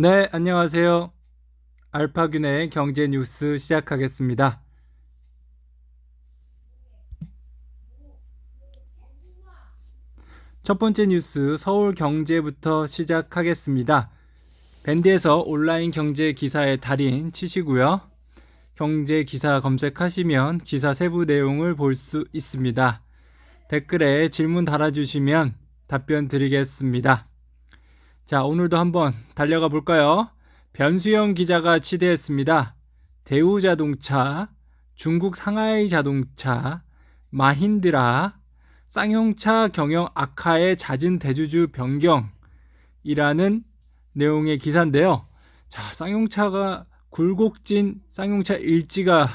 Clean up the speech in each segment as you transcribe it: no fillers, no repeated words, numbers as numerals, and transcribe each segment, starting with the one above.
네, 안녕하세요. 알파균의 경제 뉴스 시작하겠습니다. 첫 번째 뉴스, 서울 경제부터 시작하겠습니다. 밴드에서 온라인 경제 기사의 달인 치시고요. 경제 기사 검색하시면 기사 세부 내용을 볼 수 있습니다. 댓글에 질문 달아주시면 답변 드리겠습니다. 자, 오늘도 한번 달려가 볼까요? 변수영 기자가 취재했습니다. 대우자동차, 중국 상하이 자동차, 마힌드라, 쌍용차 경영 악화에 잦은 대주주 변경이라는 내용의 기사인데요. 자, 쌍용차가 굴곡진 쌍용차 일지가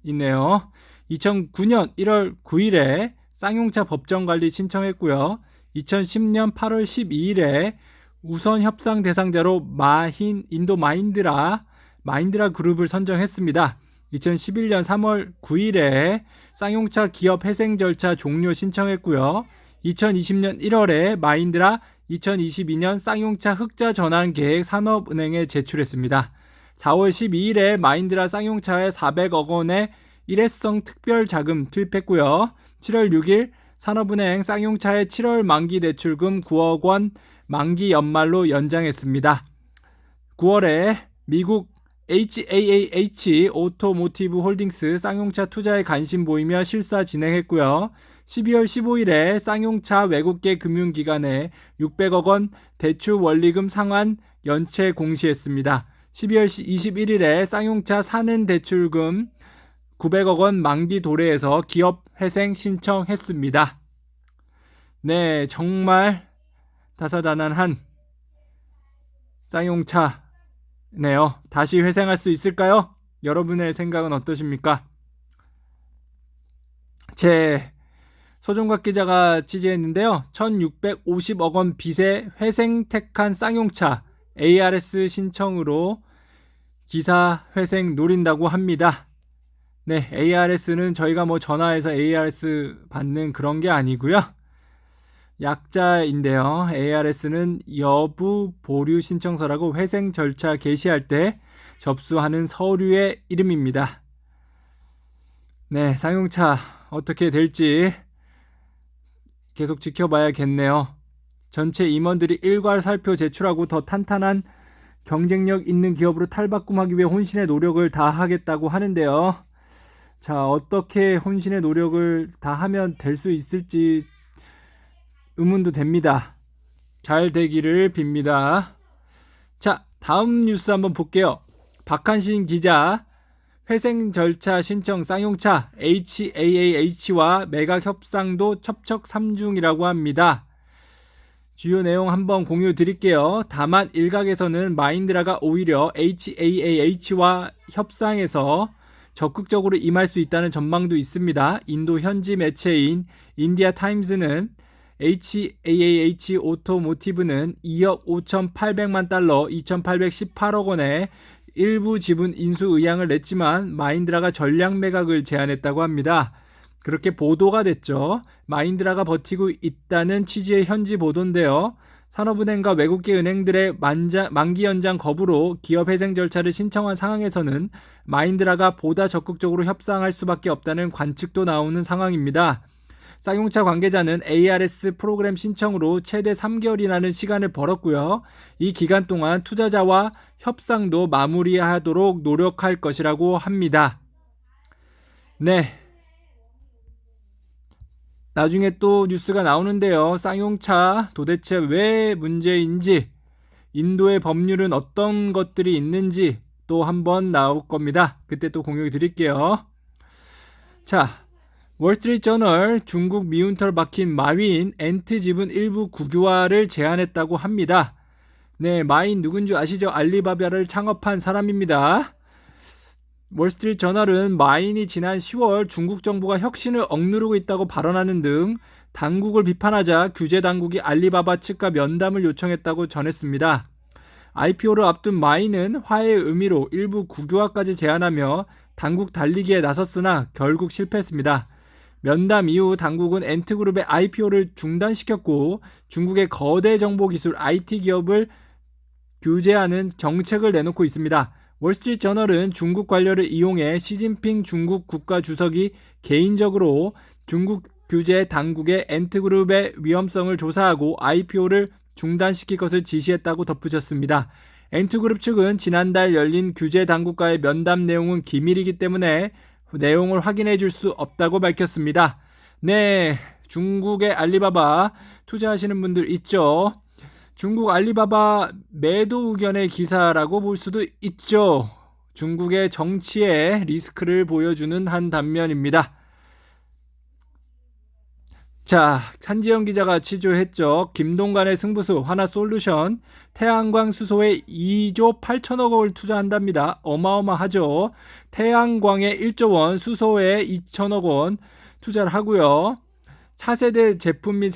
있네요. 2009년 1월 9일에 쌍용차 법정관리 신청했고요. 2010년 8월 12일에 우선 협상 대상자로 인도 마힌드라 그룹을 선정했습니다. 2011년 3월 9일에 쌍용차 기업 회생 절차 종료 신청했고요. 2020년 1월에 마힌드라 2022년 쌍용차 흑자 전환 계획 산업은행에 제출했습니다. 4월 12일에 마힌드라 쌍용차에 400억 원의 일회성 특별 자금 투입했고요. 7월 6일 산업은행 쌍용차의 7월 만기 대출금 9억 원 만기 연말로 연장했습니다. 9월에 미국 HAAH 오토모티브 홀딩스 쌍용차 투자에 관심 보이며 실사 진행했고요. 12월 15일에 쌍용차 외국계 금융기관에 600억 원 대출 원리금 상환 연체 공시했습니다. 12월 21일에 쌍용차 사는 대출금 900억 원 만기 도래해서 기업 회생 신청했습니다. 네, 정말 다사다난한 쌍용차네요. 다시 회생할 수 있을까요? 여러분의 생각은 어떠십니까? 제 소종각 기자가 취재했는데요. 1650억 원 빚에 회생택한 쌍용차 ARS 신청으로 기사 회생 노린다고 합니다. 네, ARS는 저희가 전화해서 ARS 받는 그런 게 아니고요. 약자인데요. ARS는 여부 보류 신청서라고 회생 절차 개시할 때 접수하는 서류의 이름입니다. 네, 쌍용차 어떻게 될지 계속 지켜봐야겠네요. 전체 임원들이 일괄 살표 제출하고 더 탄탄한 경쟁력 있는 기업으로 탈바꿈하기 위해 혼신의 노력을 다하겠다고 하는데요. 자, 어떻게 혼신의 노력을 다하면 될 수 있을지 의문도 됩니다. 잘 되기를 빕니다. 자, 다음 뉴스 한번 볼게요. 박한신 기자, 회생 절차 신청 쌍용차 HAAH와 매각 협상도 첩첩삼중이라고 합니다. 주요 내용 한번 공유 드릴게요. 다만 일각에서는 마힌드라가 오히려 HAAH와 협상에서 적극적으로 임할 수 있다는 전망도 있습니다. 인도 현지 매체인 인디아 타임즈는 HAAH 오토모티브는 2억 5,800만 달러 2,818억 원의 일부 지분 인수 의향을 냈지만 마힌드라가 전량 매각을 제안했다고 합니다. 그렇게 보도가 됐죠. 마힌드라가 버티고 있다는 취지의 현지 보도인데요. 산업은행과 외국계 은행들의 만기 연장 거부로 기업 회생 절차를 신청한 상황에서는 마힌드라가 보다 적극적으로 협상할 수밖에 없다는 관측도 나오는 상황입니다. 쌍용차 관계자는 ARS 프로그램 신청으로 최대 3개월이라는 시간을 벌었고요. 이 기간 동안 투자자와 협상도 마무리하도록 노력할 것이라고 합니다. 네. 나중에 또 뉴스가 나오는데요. 쌍용차 도대체 왜 문제인지, 인도의 법률은 어떤 것들이 있는지 또 한번 나올 겁니다. 그때 또 공유 드릴게요. 자, 월스트리트저널 중국 미운털 박힌 마윈 엔트 지분 일부 국유화를 제안했다고 합니다. 네, 마윈 누군지 아시죠? 알리바바를 창업한 사람입니다. 월스트리트저널은 마윈이 지난 10월 중국 정부가 혁신을 억누르고 있다고 발언하는 등 당국을 비판하자 규제 당국이 알리바바 측과 면담을 요청했다고 전했습니다. IPO를 앞둔 마윈은 화해의 의미로 일부 국유화까지 제안하며 당국 달리기에 나섰으나 결국 실패했습니다. 면담 이후 당국은 엔트그룹의 IPO를 중단시켰고 중국의 거대 정보기술 IT 기업을 규제하는 정책을 내놓고 있습니다. 월스트리트 저널은 중국 관료를 이용해 시진핑 중국 국가주석이 개인적으로 중국 규제 당국의 엔트그룹의 위험성을 조사하고 IPO를 중단시킬 것을 지시했다고 덧붙였습니다. 엔트그룹 측은 지난달 열린 규제 당국과의 면담 내용은 기밀이기 때문에 내용을 확인해 줄 수 없다고 밝혔습니다. 네, 중국의 알리바바 투자하시는 분들 있죠. 중국 알리바바 매도 의견의 기사라고 볼 수도 있죠. 중국의 정치의 리스크를 보여주는 한 단면입니다. 자, 한지영 기자가 취조했죠. 김동관의 승부수 하나솔루션 태양광 수소에 2조 8천억 원을 투자한답니다. 어마어마하죠. 태양광에 1조 원, 수소에 2천억 원 투자를 하고요. 차세대 제품 및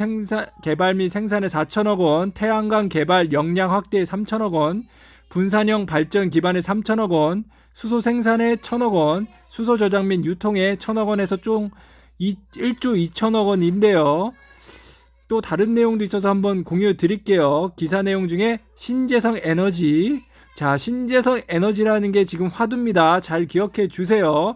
개발 및 생산에 4천억 원, 태양광 개발 역량 확대에 3천억 원, 분산형 발전 기반에 3천억 원, 수소 생산에 1천억 원, 수소 저장 및 유통에 1천억 원에서 총 1조 2천억 원인데요. 또 다른 내용도 있어서 한번 공유 드릴게요. 기사 내용 중에 신재생 에너지. 자, 신재생 에너지라는 게 지금 화두입니다. 잘 기억해 주세요.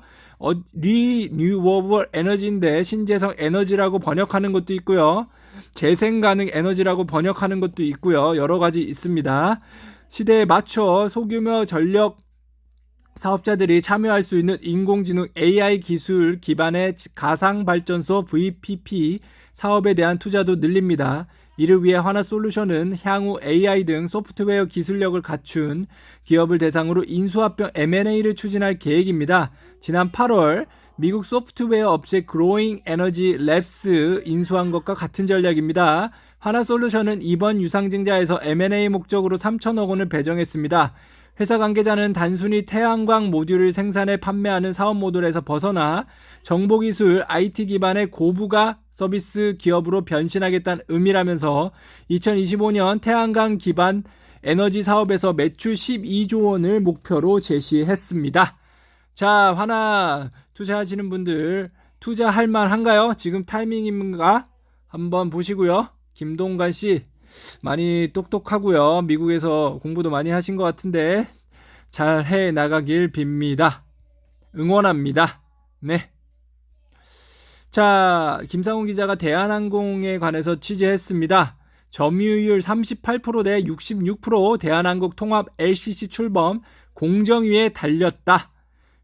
리뉴어블 에너지인데 신재생 에너지라고 번역하는 것도 있고요. 재생 가능 에너지라고 번역하는 것도 있고요. 여러 가지 있습니다. 시대에 맞춰 소규모 전력 사업자들이 참여할 수 있는 인공지능 AI 기술 기반의 가상발전소 VPP 사업에 대한 투자도 늘립니다. 이를 위해 하나솔루션은 향후 AI 등 소프트웨어 기술력을 갖춘 기업을 대상으로 인수합병 M&A를 추진할 계획입니다. 지난 8월 미국 소프트웨어 업체 그로잉 에너지 랩스 인수한 것과 같은 전략입니다. 하나솔루션은 이번 유상증자에서 M&A 목적으로 3천억 원을 배정했습니다. 회사 관계자는 단순히 태양광 모듈을 생산해 판매하는 사업 모델에서 벗어나 정보기술 IT 기반의 고부가 서비스 기업으로 변신하겠다는 의미라면서 2025년 태양광 기반 에너지 사업에서 매출 12조 원을 목표로 제시했습니다. 자, 하나 투자하시는 분들 투자할 만한가요? 지금 타이밍인가? 한번 보시고요. 김동관 씨 많이 똑똑하고요. 미국에서 공부도 많이 하신 것 같은데 잘 해 나가길 빕니다. 응원합니다. 네. 자, 김상훈 기자가 대한항공에 관해서 취재했습니다. 점유율 38% 대 66% 대한항공 통합 LCC 출범 공정위에 달렸다.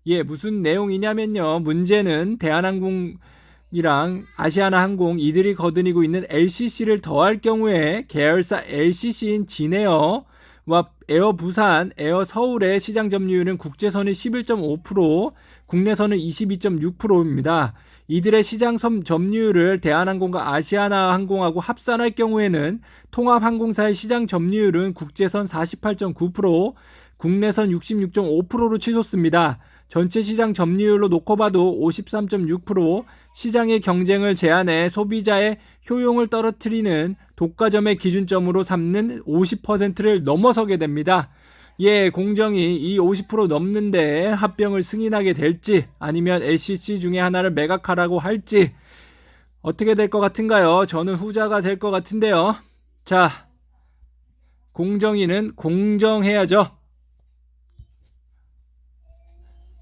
예, 무슨 내용이냐면요. 문제는 대한항공이랑 아시아나항공 이들이 거느리고 있는 LCC를 더할 경우에 계열사 LCC인 진에어와 에어 부산, 에어 서울의 시장 점유율은 국제선이 11.5%, 국내선은 22.6%입니다. 이들의 시장 점유율을 대한항공과 아시아나항공하고 합산할 경우에는 통합항공사의 시장 점유율은 국제선 48.9%, 국내선 66.5%로 치솟습니다. 전체 시장 점유율로 놓고 봐도 53.6%, 시장의 경쟁을 제한해 소비자의 효용을 떨어뜨리는 독과점의 기준점으로 삼는 50%를 넘어서게 됩니다. 예, 공정이 이 50% 넘는데 합병을 승인하게 될지 아니면 LCC 중에 하나를 매각하라고 할지 어떻게 될 것 같은가요? 저는 후자가 될 것 같은데요. 자, 공정위는 공정해야죠.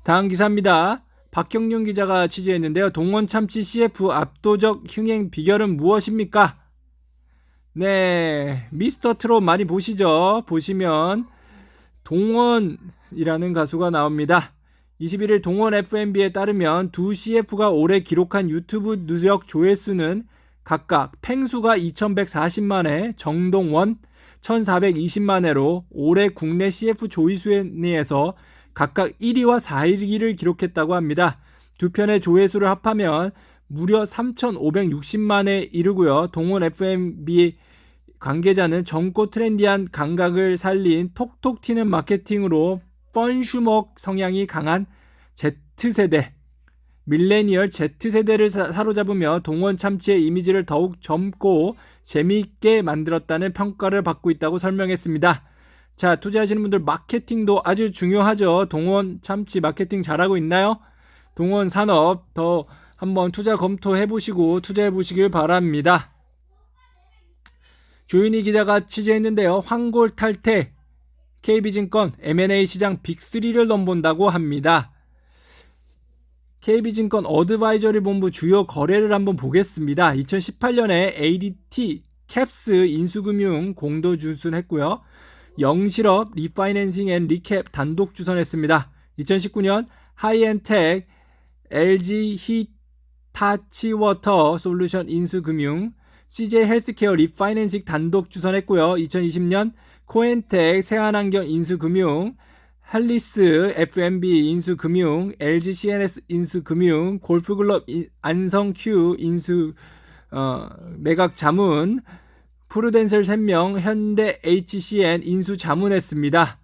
다음 기사입니다. 박형윤 기자가 취재했는데요. 동원 참치 CF 압도적 흥행 비결은 무엇입니까? 네, 미스터 트롯 많이 보시죠? 보시면 동원이라는 가수가 나옵니다. 21일 동원 FMB에 따르면 두 CF가 올해 기록한 유튜브 누적 조회수는 각각 팽수가 2140만회, 정동원 1420만회로 올해 국내 CF 조회순위에서 각각 1위와 4위를 기록했다고 합니다. 두 편의 조회수를 합하면 무려 3560만회에 이르고요. 동원 FMB 관계자는 젊고 트렌디한 감각을 살린 톡톡 튀는 마케팅으로 펀슈머 성향이 강한 Z세대, 밀레니얼 Z세대를 사로잡으며 동원 참치의 이미지를 더욱 젊고 재미있게 만들었다는 평가를 받고 있다고 설명했습니다. 자, 투자하시는 분들 마케팅도 아주 중요하죠. 동원 참치 마케팅 잘하고 있나요? 동원 산업 더 한번 투자 검토해 보시고 투자해 보시길 바랍니다. 조윤희 기자가 취재했는데요. 황골 탈퇴 KB증권 M&A 시장 빅3를 넘본다고 합니다. KB증권 어드바이저리 본부 주요 거래를 한번 보겠습니다. 2018년에 ADT, 캡스, 인수금융 공동 주선했고요. 영실업, 리파이낸싱 앤 리캡 단독 주선했습니다. 2019년 하이엔텍, LG 히타치워터 솔루션 인수금융, CJ 헬스케어 리파이낸싱 단독 주선했고요. 2020년 코엔텍 세안환경 인수금융, 할리스 F&B 인수금융, LG CNS 인수금융, 골프클럽 안성큐 인수 매각자문, 프루덴셜 생명, 현대 HCN 인수 자문했습니다.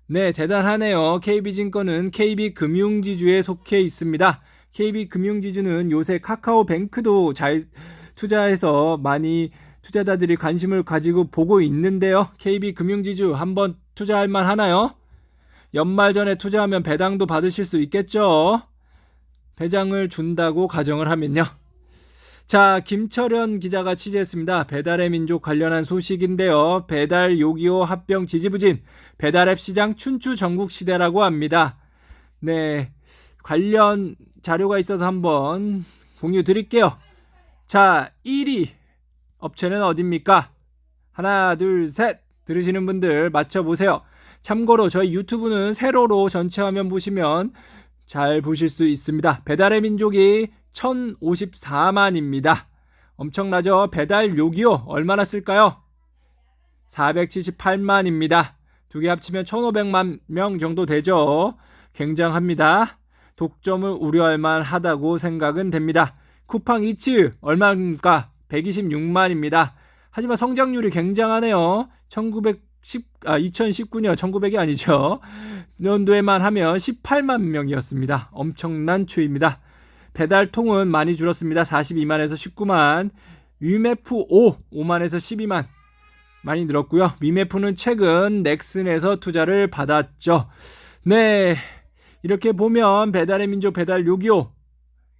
네, 대단하네요. KB증권은 KB금융지주에 속해 있습니다. KB금융지주는 요새 카카오뱅크도 잘 투자해서 많이 투자자들이 관심을 가지고 보고 있는데요. KB금융지주 한번 투자할 만 하나요? 연말 전에 투자하면 배당도 받으실 수 있겠죠? 배당을 준다고 가정을 하면요. 자, 김철현 기자가 취재했습니다. 배달의 민족 관련한 소식인데요. 배달 요기요 합병 지지부진, 배달앱 시장 춘추 전국시대라고 합니다. 네, 관련 자료가 있어서 한번 공유 드릴게요. 자, 1위 업체는 어딥니까? 하나, 둘, 셋 들으시는 분들 맞춰보세요. 참고로 저희 유튜브는 세로로 전체 화면 보시면 잘 보실 수 있습니다. 배달의 민족이 1054만입니다. 엄청나죠? 배달 요기요 얼마나 쓸까요? 478만입니다. 두 개 합치면 1500만 명 정도 되죠. 굉장합니다. 독점을 우려할 만하다고 생각은 됩니다. 쿠팡 이츠 얼마입니까? 126만입니다. 하지만 성장률이 굉장하네요. 2019년 1900이 아니죠. 연도에만 하면 18만 명이었습니다. 엄청난 추이입니다. 배달통은 많이 줄었습니다. 42만에서 19만. 위메프 5만에서 12만. 많이 늘었고요. 위메프는 최근 넥슨에서 투자를 받았죠. 네, 이렇게 보면 배달의 민족 배달 요기요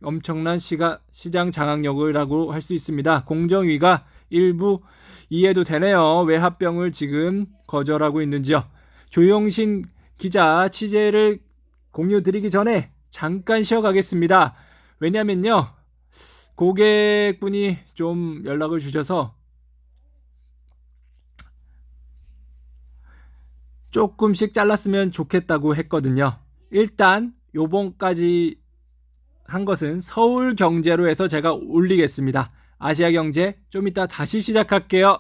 엄청난 시장 장악력이라고 할 수 있습니다. 공정위가 일부 이해도 되네요. 왜 합병을 지금 거절하고 있는지요. 조용신 기자 취재를 공유 드리기 전에 잠깐 쉬어가겠습니다. 왜냐면요, 고객분이 좀 연락을 주셔서 조금씩 잘랐으면 좋겠다고 했거든요. 일단 요번까지 한 것은 서울경제로 해서 제가 올리겠습니다. 아시아경제 좀 이따 다시 시작할게요.